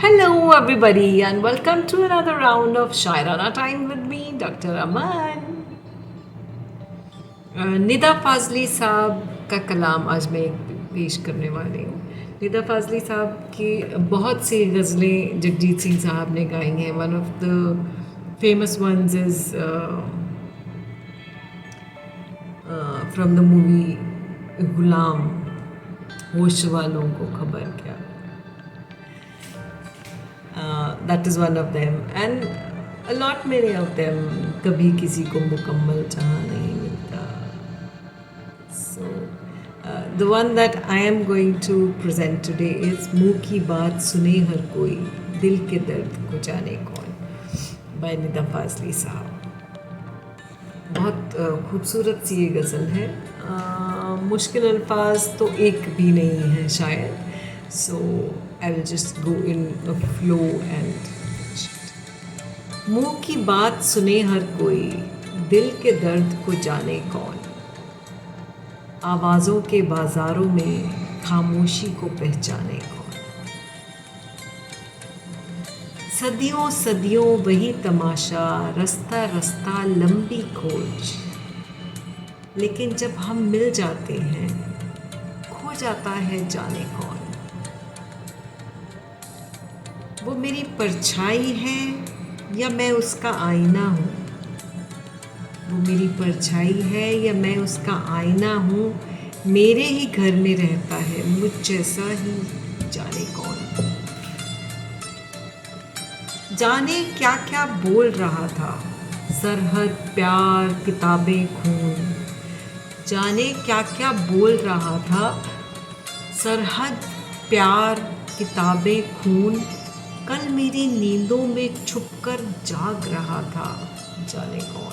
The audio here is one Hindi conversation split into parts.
Hello, everybody, and welcome to another round of Shairana Time with me, Dr. Aman. Nida Fazli साहब का कलाम आज मैं पेश करने वाली हूँ। निदा फाजली साहब की बहुत सी गज़लें जगजीत सिंह साहब ने गाई हैं। One of the famous ones is from the movie Ghulam, होश वालों को खबर क्या। That is one of them and a lot many of them. कभी किसी को मुकम्मल जहाँ नहीं मिलता. So the one that I am going to present today is मुँह की बात सुने हर कोई, दिल के दर्द को जाने कौन, by निदा फाजली साहब. बहुत खूबसूरत सी ये गज़ल है. मुश्किल अल्फाज तो एक भी नहीं है शायद. So I will just go in a flow and मुँह की बात सुने हर कोई, दिल के दर्द को जाने कौन, आवाज़ों के बाज़ारों में खामोशी को पहचाने कौन. सदियों सदियों वही तमाशा, रास्ता रास्ता लंबी खोज, लेकिन जब हम मिल जाते हैं खो जाता है जाने कौन. वो मेरी परछाई है या मैं उसका आईना हूँ, वो मेरी परछाई है या मैं उसका आईना हूँ, मेरे ही घर में रहता है मुझ जैसा ही जाने कौन. जाने क्या क्या बोल रहा था, सरहद प्यार किताबें खून, जाने क्या क्या बोल रहा था, सरहद प्यार किताबें खून, कल मेरी नींदों में छुपकर जाग रहा था जाने कौन.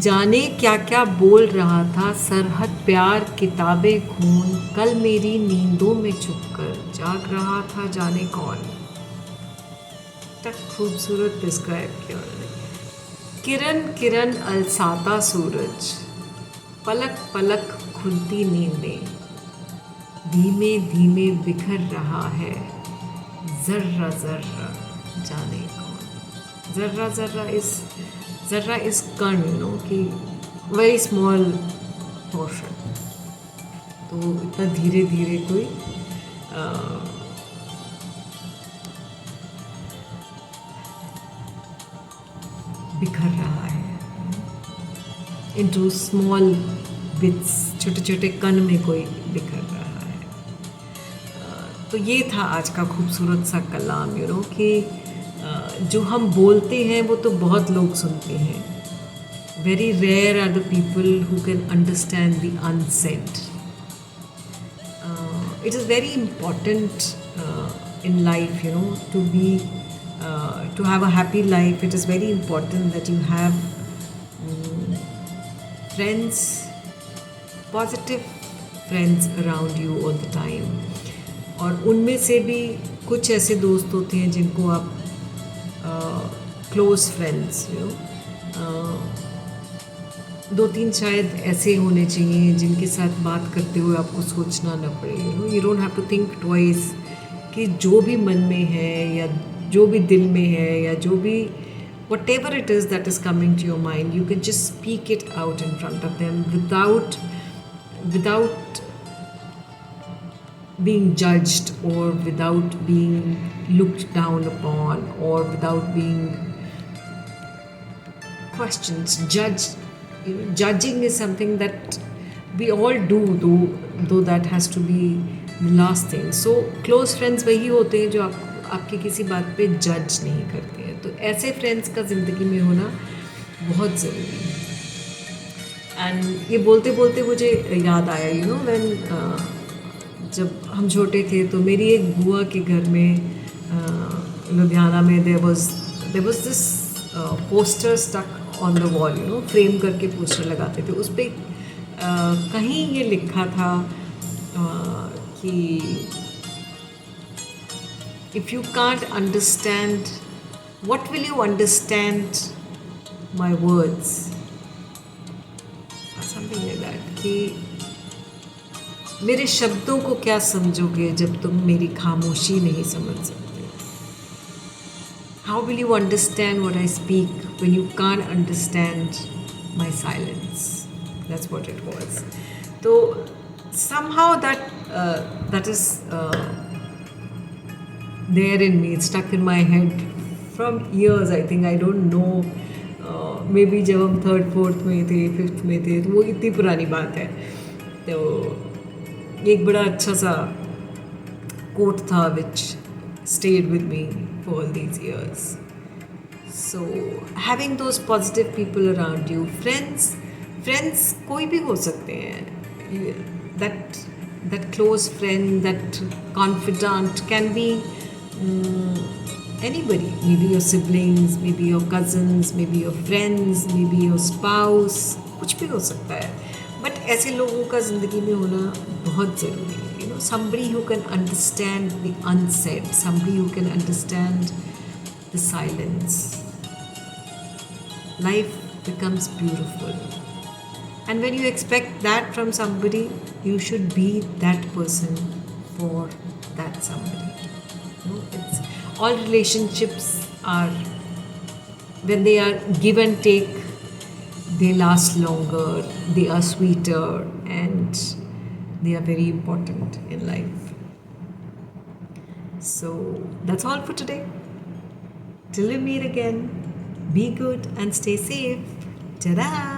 जाने क्या क्या बोल रहा था, सरहद प्यार किताबें खून, कल मेरी नींदों में छुपकर जाग रहा था जाने कौन. तक खूबसूरत डिस्क्राइब किया उन्होंने. किरण किरण अलसाता सूरज, पलक पलक खुलती नींदें, धीमे धीमे बिखर रहा है जर्रा जर्रा जाने कौन. जर्रा जर्रा इस कण कि वेरी स्मॉल पोर्शन, तो इतना धीरे धीरे कोई बिखर रहा है इनटू स्मॉल बिट्स, छोटे छोटे कण में कोई बिखर रहा है. तो ये था आज का खूबसूरत सा कलाम. कि जो हम बोलते हैं वो तो बहुत लोग सुनते हैं. Very rare are the people who can understand the unsaid. It is very important in life to be to have a happy life. It is very important that you have friends, positive friends around you all the time. और उनमें से भी कुछ ऐसे दोस्त होते हैं जिनको आप क्लोज फ्रेंड्स दो तीन शायद ऐसे होने चाहिए जिनके साथ बात करते हुए आपको सोचना न पड़े. You don't have to think twice कि जो भी मन में है या जो भी दिल में है या जो भी whatever it is that is coming to your mind, you can just speak it out in front of them without being judged or without being looked down upon or without being questions, judged. Judging is something that we all do, though that has to be the last thing. So close friends वही होते हैं जो आपकी किसी बात पे जज नहीं करते हैं. तो ऐसे फ्रेंड्स का ज़िंदगी में होना बहुत ज़रूरी है. एंड ये बोलते बोलते मुझे याद आया व्हेन जब हम छोटे थे तो मेरी एक बुआ के घर में लुधियाना में there was this poster stuck on the wall. Frame करके पोस्टर लगाते थे. उस पर कहीं ये लिखा था कि if you can't understand, what will you understand my words, or something like that. कि मेरे शब्दों को क्या समझोगे जब तुम मेरी खामोशी नहीं समझ सकते? How will you understand what I speak when you can't understand my silence? That's what it was. So somehow that is there in me. It's stuck in my head from years. I think I don't know. May be जब हम थर्ड फोर्थ में थे, फिफ्थ में थे, तो वो इतनी पुरानी बात है. तो एक बड़ा अच्छा सा कोट था which stayed with me for all these years. So having those positive people around you, friends कोई भी हो सकते हैं. That close friend, that confidant can be anybody. Maybe your siblings, maybe your cousins, maybe your friends, maybe your spouse. कुछ भी हो सकता है. बट ऐसे लोगों का ज़िंदगी में होना बहुत ज़रूरी है. Somebody who can understand the unsaid, somebody who can understand the silence. Life becomes beautiful. And when you expect that from somebody, you should be that person for that somebody. It's all relationships are, when they are give and take, they last longer, they are sweeter, and they are very important in life. So that's all for today. Till we meet again, be good and stay safe. Ta-da!